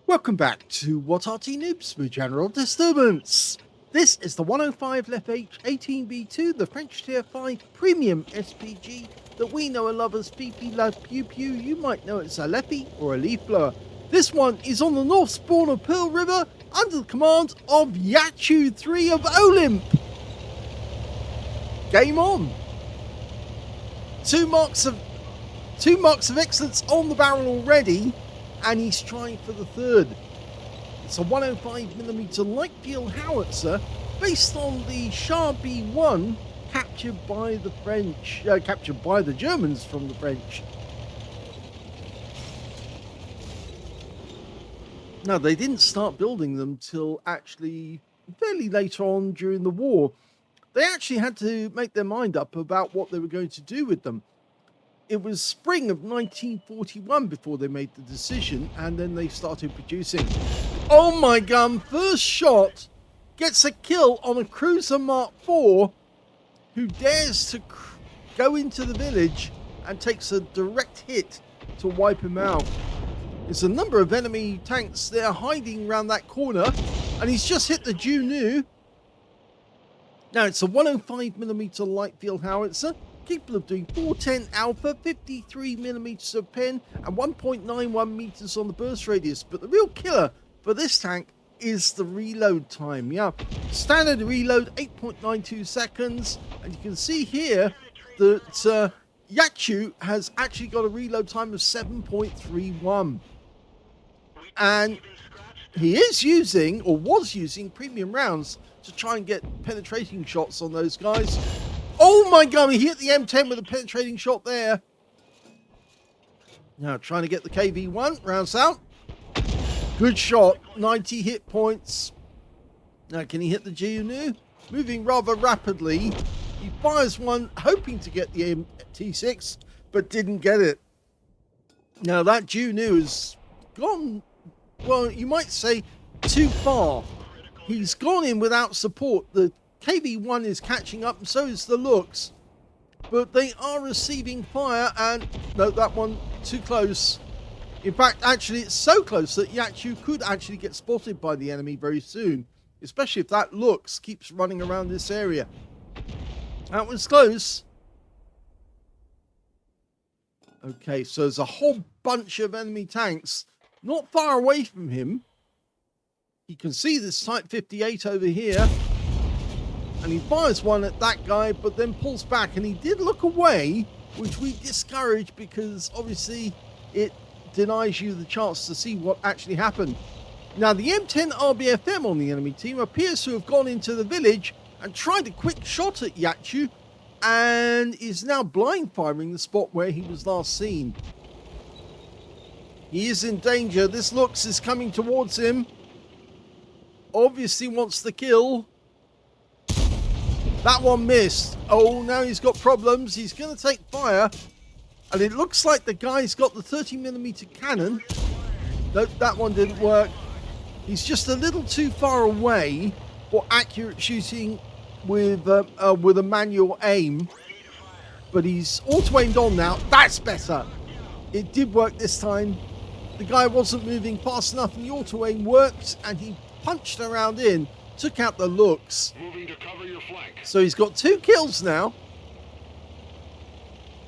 Welcome back to What Arty Noobs with General Disturbance. This is the 105 leFH18B2, the French Tier 5 Premium SPG that we know and love as PP La Pew Pew. You might know it as a leFhy or a leaf blower. This one is on the north spawn of Pearl River under the command of yachu3 of OLIMP. Game on. Two marks of excellence on the barrel already, and he's trying for the third. It's a 105mm light field howitzer based on the Shure MV7X captured by the Germans from the French. Now, they didn't start building them till actually fairly later on during the war. They actually had to make their mind up about what they were going to do with them. It was spring of 1941 before they made the decision, and then they started producing. Oh my gun, first shot gets a kill on a Cruiser Mark IV who dares to go into the village and takes a direct hit to wipe him out. There's a number of enemy tanks there hiding around that corner, and he's just hit the Juno. Now, it's a 105mm light field howitzer, capable of doing 410 alpha, 53mm of pen, and 1.91 meters on the burst radius. But the real killer for this tank is the reload time. Yeah, standard reload 8.92 seconds, and you can see here that Yachu has actually got a reload time of 7.31, and he is using, or was using, premium rounds to try and get penetrating shots on those guys. Oh my god, he hit the M10 with a penetrating shot there. Now trying to get the KV1, rounds out. Good shot, 90 hit points. Now can he hit the Juno? Moving rather rapidly. He fires one, hoping to get the T6, but didn't get it. Now that Juno has gone, well, you might say too far. He's gone in without support. The KV1 is catching up, and so is the looks, but they are receiving fire, and no, that one too close. In fact, actually, it's so close that Yachu could actually get spotted by the enemy very soon, especially if that looks keeps running around this area. That was close. Okay, so there's a whole bunch of enemy tanks not far away from him. You can see this Type 58 over here, and he fires one at that guy, but then pulls back, and he did look away, which we discourage because obviously it denies you the chance to see what actually happened. Now the M10 RBFM on the enemy team appears to have gone into the village and tried a quick shot at Yachu, and is now blind firing the spot where he was last seen. He is in danger. This looks is coming towards him. Obviously wants the kill. That one missed. Oh, now he's got problems. He's going to take fire. And it looks like the guy's got the 30mm cannon. Nope, that one didn't work. He's just a little too far away for accurate shooting with a manual aim. But he's auto-aimed on now. That's better. It did work this time. The guy wasn't moving fast enough, and the auto-aim worked, and he punched around in, took out the looks. Moving to cover your flank. So he's got 2 kills now.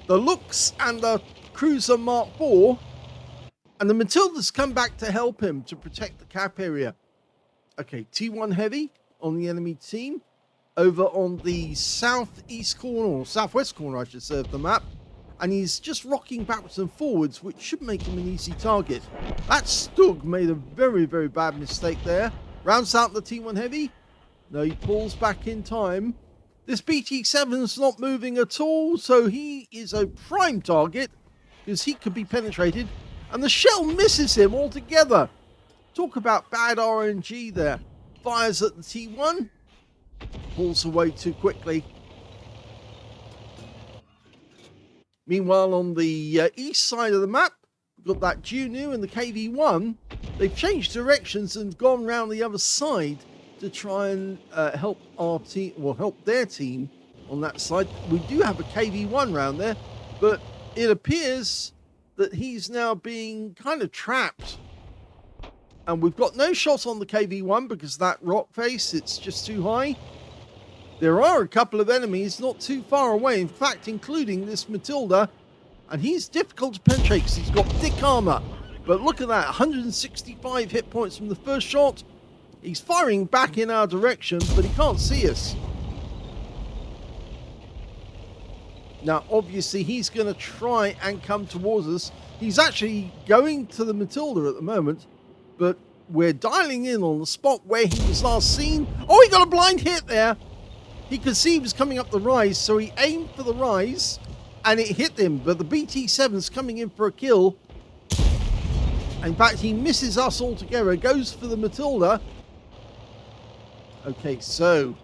The looks and the Cruiser Mark IV. And the Matilda's come back to help him to protect the cap area. Okay, T1 Heavy on the enemy team. Over on the southeast corner, or southwest corner I should say, of the map. And he's just rocking backwards and forwards, which should make him an easy target. That Stug made a very, very bad mistake there. Rounds out the T1 Heavy. No, he pulls back in time. This BT7's not moving at all, so he is a prime target because he could be penetrated. And the shell misses him altogether. Talk about bad RNG there. Fires at the T1. Pulls away too quickly. Meanwhile, on the east side of the map, we've got that Juno and the KV1. They've changed directions and gone round the other side to try and help our team, well, help their team on that side. We do have a KV1 round there, but it appears that he's now being kind of trapped And we've got no shot on the KV-1 because that rock face, it's just too high. There are a couple of enemies not too far away, in fact, including this Matilda. And he's difficult to penetrate because he's got thick armor. But look at that, 165 hit points from the first shot. He's firing back in our direction, but he can't see us. Now, obviously, he's going to try and come towards us. He's actually going to the Matilda at the moment, but we're dialing in on the spot where he was last seen. Oh, he got a blind hit there. He could see he was coming up the rise, so he aimed for the rise, and it hit him. But the BT-7's coming in for a kill. In fact, he misses us altogether, goes for the Matilda. Okay, so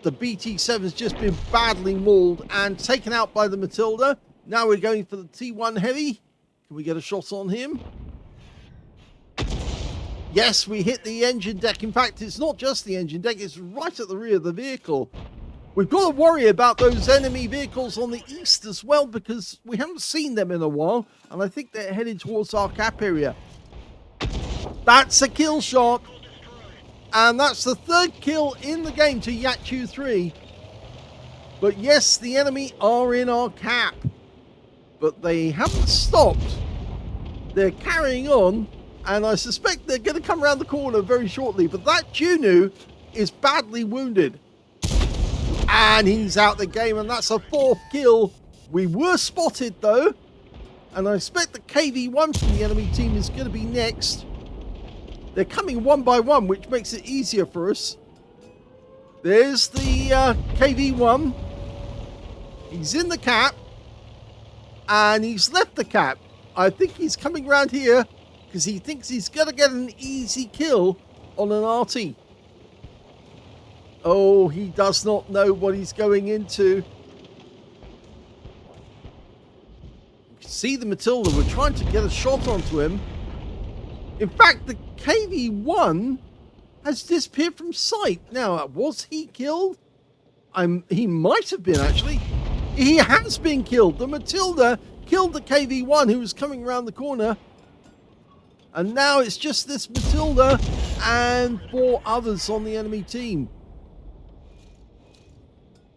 the BT-7's just been badly mauled and taken out by the Matilda. Now we're going for the T1 Heavy. Can we get a shot on him? Yes, we hit the engine deck. In fact, it's not just the engine deck, it's right at the rear of the vehicle. We've got to worry about those enemy vehicles on the east as well, because we haven't seen them in a while, and I think they're headed towards our cap area. That's a kill shot, and that's the third kill in the game to yachu3. But yes, the enemy are in our cap, but they haven't stopped. They're carrying on. And I suspect they're going to come around the corner very shortly. But that Juno is badly wounded. And he's out the game. And that's a fourth kill. We were spotted, though. And I expect the KV-1 from the enemy team is going to be next. They're coming one by one, which makes it easier for us. There's the KV-1. He's in the cap. And he's left the cap. I think he's coming around here, because he thinks he's going to get an easy kill on an Arty. Oh, he does not know what he's going into. You can see the Matilda. We're trying to get a shot onto him. In fact, the KV-1 has disappeared from sight. Now, was he killed? He might have been, actually. He has been killed. The Matilda killed the KV-1 who was coming around the corner. And now it's just this Matilda and 4 others on the enemy team.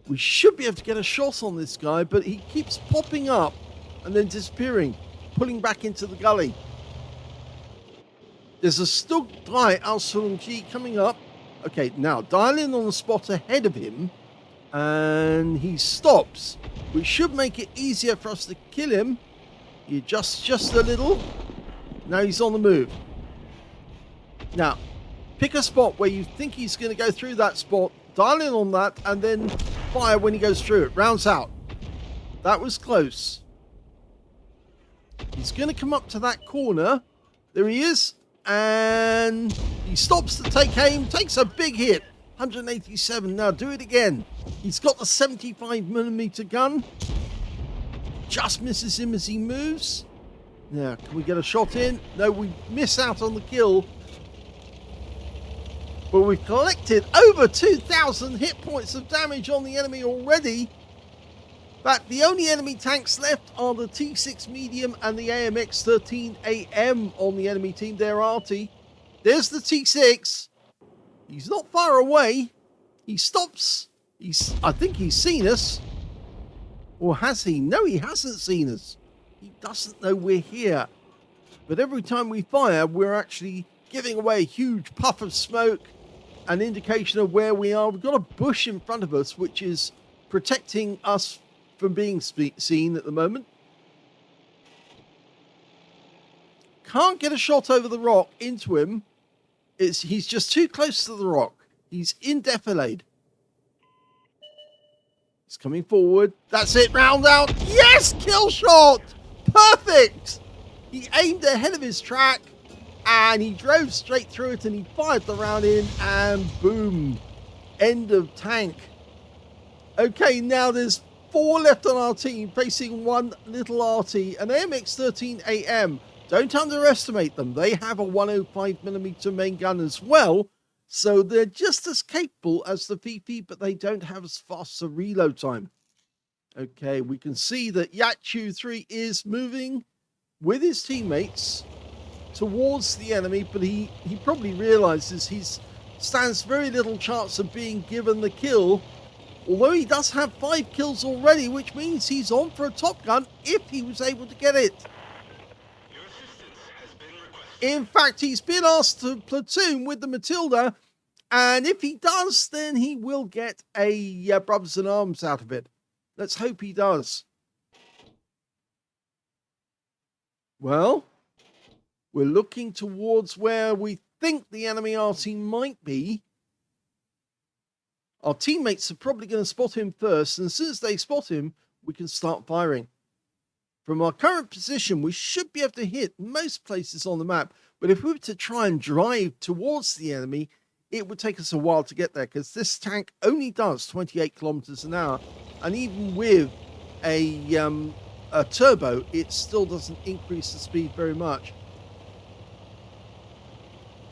We should be able to get a shot on this guy, but he keeps popping up and then disappearing, pulling back into the gully. There's a Stug 3 Aslains coming up. Okay, now dial in on the spot ahead of him, and he stops, which should make it easier for us to kill him. He adjusts just a little. Now he's on the move. Now, pick a spot where you think he's going to go through that spot, dial in on that, and then fire when he goes through it. Rounds out. That was close. He's going to come up to that corner. There he is. And he stops to take aim, takes a big hit. 187. Now do it again. He's got the 75mm gun. Just misses him as he moves. Now, can we get a shot in? No, we miss out on the kill. But we've collected over 2,000 hit points of damage on the enemy already. But the only enemy tanks left are the T6 medium and the AMX-13AM on the enemy team. They're Arty. There's the T6. He's not far away. He stops. I think he's seen us. Or has he? No, he hasn't seen us. He doesn't know we're here. But every time we fire, we're actually giving away a huge puff of smoke, an indication of where we are. We've got a bush in front of us, which is protecting us from being seen at the moment. Can't get a shot over the rock into him. He's just too close to the rock. He's in defilade. He's coming forward. That's it. Round out. Yes! Kill shot! Perfect! He aimed ahead of his track and he drove straight through it and he fired the round in and boom. End of tank. Okay, now there's 4 left on our team facing one little Arty. An AMX-13AM. Don't underestimate them. They have a 105mm main gun as well. So they're just as capable as the Fifi, but they don't have as fast a reload time. Okay, we can see that yachu3 is moving with his teammates. towards the enemy, but he probably realizes he stands very little chance of being given the kill, although he does have 5 kills already, which means he's on for a top gun if he was able to get it. In fact, he's been asked to platoon with the Matilda, and if he does, then he will get a Brothers in Arms out of it. Let's hope he does. Well, we're looking towards where we think the enemy Arty might be. Our teammates are probably going to spot him first, and as soon as they spot him, we can start firing. From our current position, we should be able to hit most places on the map, but if we were to try and drive towards the enemy, it would take us a while to get there, because this tank only does 28 kilometers an hour, and even with a turbo, it still doesn't increase the speed very much.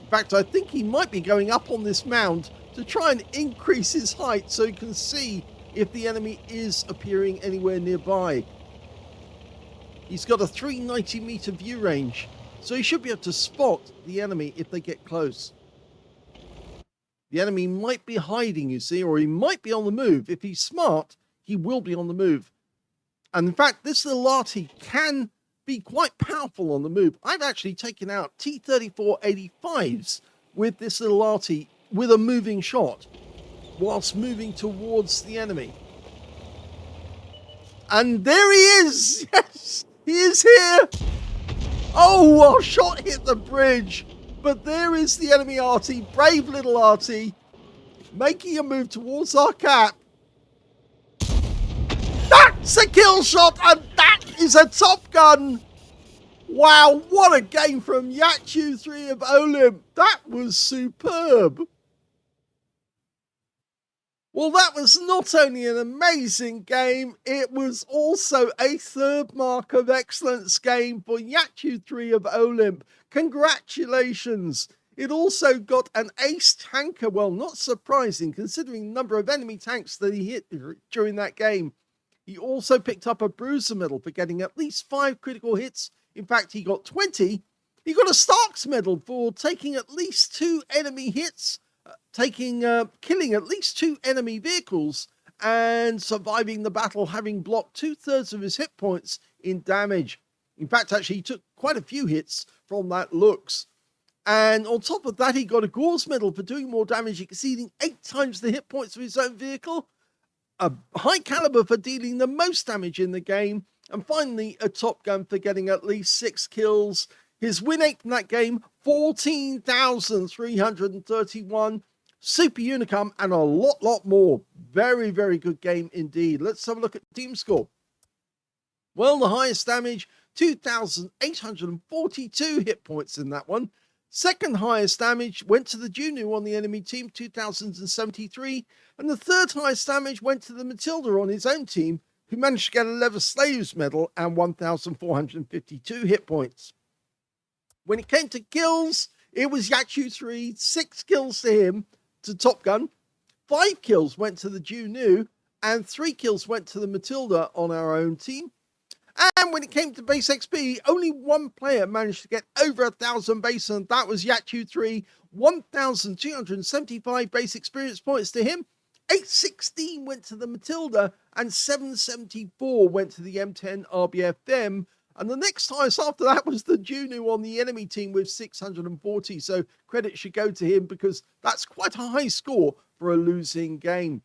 In fact, I think he might be going up on this mound to try and increase his height so he can see if the enemy is appearing anywhere nearby. He's got a 390 meter view range, so he should be able to spot the enemy if they get close. The enemy might be hiding, you see, or he might be on the move. If he's smart, he will be on the move. And in fact, this little Arty can be quite powerful on the move. I've actually taken out T-34-85s with this little Arty with a moving shot whilst moving towards the enemy. And there he is! Yes, he is here! Oh, our shot hit the bridge! But there is the enemy Arty, brave little Arty, making a move towards our cap. That's a kill shot, and that is a top gun! Wow, what a game from yachu3 of OLIMP. That was superb. Well, that was not only an amazing game, it was also a third mark of excellence game for yachu3 of OLIMP. Congratulations. It also got an ace tanker. Well, not surprising considering the number of enemy tanks that he hit during that game. He also picked up a bruiser medal for getting at least 5 critical hits. In fact, he got 20. He got a Starks medal for taking at least 2 enemy hits, killing at least 2 enemy vehicles, and surviving the battle, having blocked 2/3 of his hit points in damage. In fact, actually, he took quite a few hits from that looks. And on top of that, he got a Gauze medal for doing more damage, exceeding 8 times the hit points of his own vehicle. A high caliber for dealing the most damage in the game, and finally a top gun for getting at least 6 kills. His win rate from that game, 14,331, super unicum, and a lot more. Very, very good game indeed. Let's have a look at team score. Well, the highest damage, 2,842 hit points in that one. Second highest damage went to the Juno on the enemy team, 2,073. And the third highest damage went to the Matilda on his own team, who managed to get a Leather Slaves medal and 1,452 hit points. When it came to kills, it was yachu3, 6 kills to him, to Top Gun. 5 kills went to the Juno, and 3 kills went to the Matilda on our own team. And when it came to base XP, only one player managed to get over 1,000 base, and that was yachu3. 1,275 base experience points to him. 816 went to the Matilda, and 774 went to the M10 RBFM. And the next highest after that was the Juno on the enemy team with 640. So credit should go to him, because that's quite a high score for a losing game.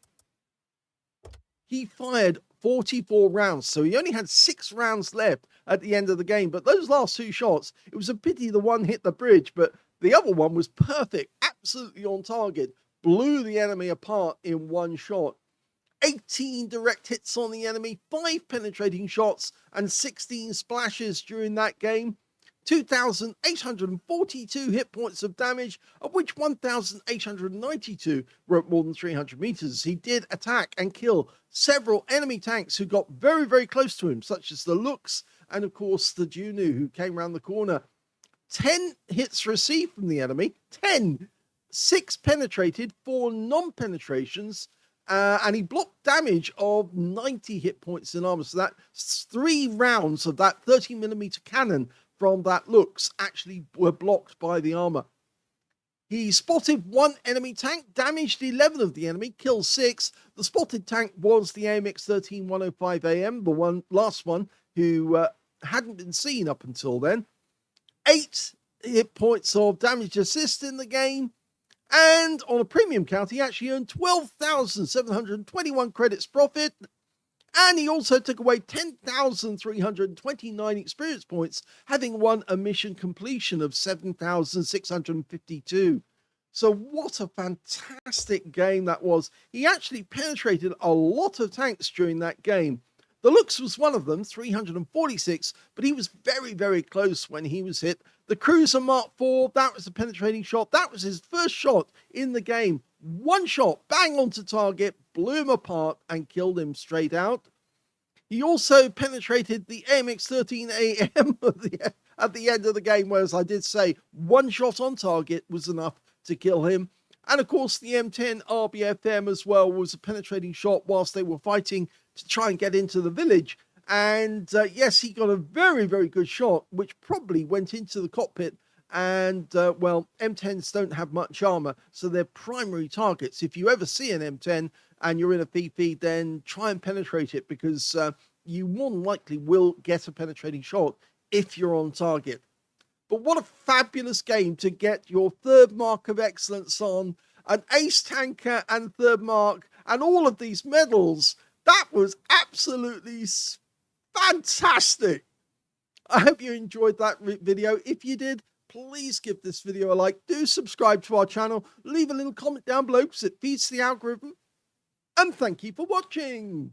He fired 44 rounds, so he only had 6 rounds left at the end of the game. But those last 2 shots, it was a pity the one hit the bridge, but the other one was perfect, absolutely on target, blew the enemy apart in one shot. 18 direct hits on the enemy, 5 penetrating shots, and 16 splashes during that game. 2,842 hit points of damage, of which 1,892 were at more than 300 meters. He did attack and kill several enemy tanks who got very, very close to him, such as the Lux and, of course, the Juno, who came around the corner. 10 hits received from the enemy, 10, 6 penetrated, 4 non-penetrations, and he blocked damage of 90 hit points in armor. So that's 3 rounds of that 30mm cannon from that looks actually were blocked by the armor. He spotted one enemy tank, damaged 11 of the enemy, killed 6. The spotted tank was the AMX13-105AM, the last one who hadn't been seen up until then. 8 hit points of damage assist in the game. And on a premium count, he actually earned 12,721 credits profit. And he also took away 10,329 experience points, having won a mission completion of 7,652. So what a fantastic game that was. He actually penetrated a lot of tanks during that game. The Lux was one of them, 346, but he was very, very close when he was hit. The Cruiser Mark IV, that was a penetrating shot. That was his first shot in the game. One shot, bang onto target, blew him apart and killed him straight out. He also penetrated the AMX13AM at the end of the game, whereas I did say one shot on target was enough to kill him. And of course, the M10 RBFM as well was a penetrating shot whilst they were fighting to try and get into the village. And yes, he got a very, very good shot, which probably went into the cockpit. And well, M10s don't have much armor, so they're primary targets. If you ever see an M10 and you're in a PP, then try and penetrate it, because you more than likely will get a penetrating shot if you're on target. But what a fabulous game to get your 3rd mark of excellence on, an ace tanker and 3rd mark, and all of these medals. That was absolutely fantastic. I hope you enjoyed that video. If you did, please give this video a like. Do subscribe to our channel. Leave a little comment down below because it feeds the algorithm. And thank you for watching.